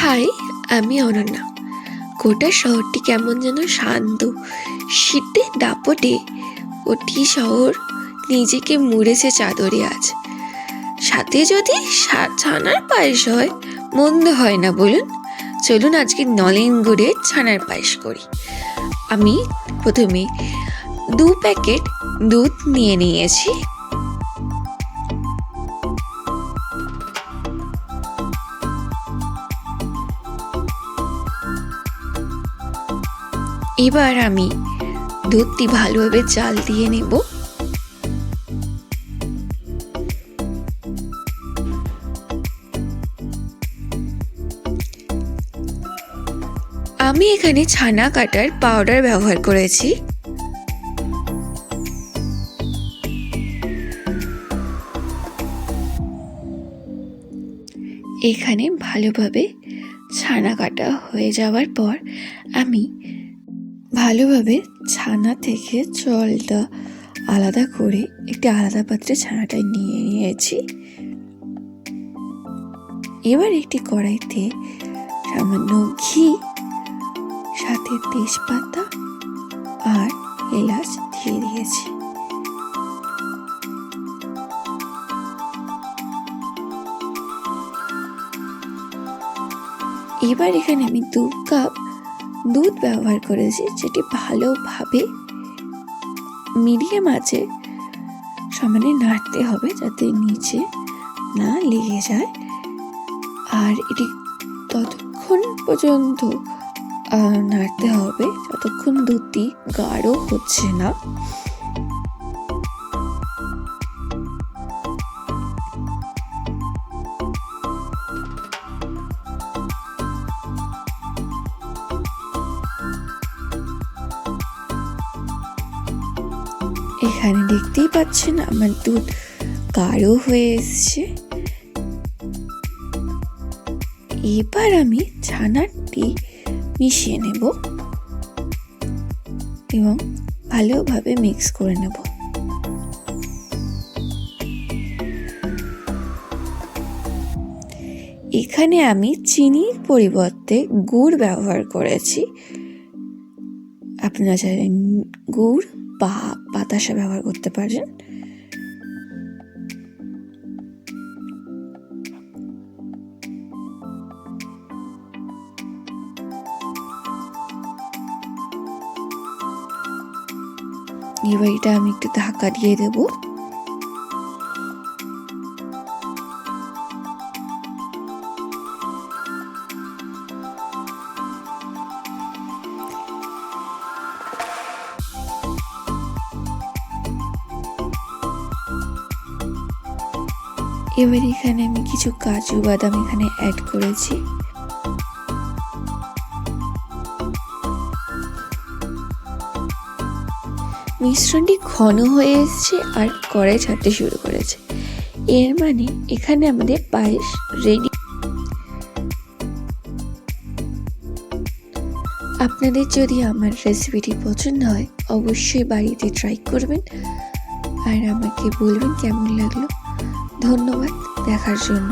High, আমি অনন্যা। গোটা শহরটি কেমন যেন শান্ত। শীতের দাপটে ওটি শহর নিজেকে মুড়েছে চাদরে আজ। সাথে যদি ছানার পায়েস হয়, মন্দ হয় না বলুন। চলুন আজকে নলেন গুড়ের ছানার পায়েস করি। আমি প্রথমে 2 প্যাকেট দুধ নিয়ে নিয়েছি। এবার আমি দুধটি ভালোভাবে জাল দিয়ে নেব। আমি এখানে ছানা কাটার পাউডার ব্যবহার করেছি। এখানে ভালোভাবে ছানা কাটা হয়ে যাওয়ার পর আমি ভালোভাবে ছানা থেকে জলটা আলাদা করে একটি আলাদা পাত্রে ছানাটা নিয়ে নিয়েছি। এবার একটি কড়াইতে সামান্য ঘি, সাথে তেজপাতা আর এলাচ দিয়ে দিয়েছি। এবার এখানে আমি 2 কাপ দুধ ব্যবহার করেছি, যেটি ভালোভাবে মিডিয়াম আঁচে সমানে নাড়তে হবে যাতে নিচে না লেগে যায়। আর এটি ততক্ষণ পর্যন্ত নাড়তে হবে যতক্ষণ দুধটি গাঢ় হচ্ছে না। এখানে দেখতেই পাচ্ছেন আমার দুধ গাঢ় হয়ে এসছে। এবার আমি ছানাটি মিশিয়ে নেব এবং ভালোভাবে মিক্স করে নেব। এখানে আমি চিনির পরিবর্তে গুড় ব্যবহার করেছি। আপনারা চাইলে গুড় বা বাতাসা ব্যবহার করতে পারেন। এবার এটা আমি একটু ঢাকা দিয়ে দেব। এবার এখানে আমি কিছু কাজু বাদাম এখানে অ্যাড করেছি। মিশ্রণটি ঘন হয়ে এসেছে আর কড়াই ছাড়তে শুরু করেছে। এর মানে এখানে আমাদের পায়েস রেডি। আপনাদের যদি আমার রেসিপিটি পছন্দ হয় অবশ্যই বাড়িতে ট্রাই করবেন আর আমাকে বলবেন কেমন লাগলো। ধন্যবাদ দেখার জন্য।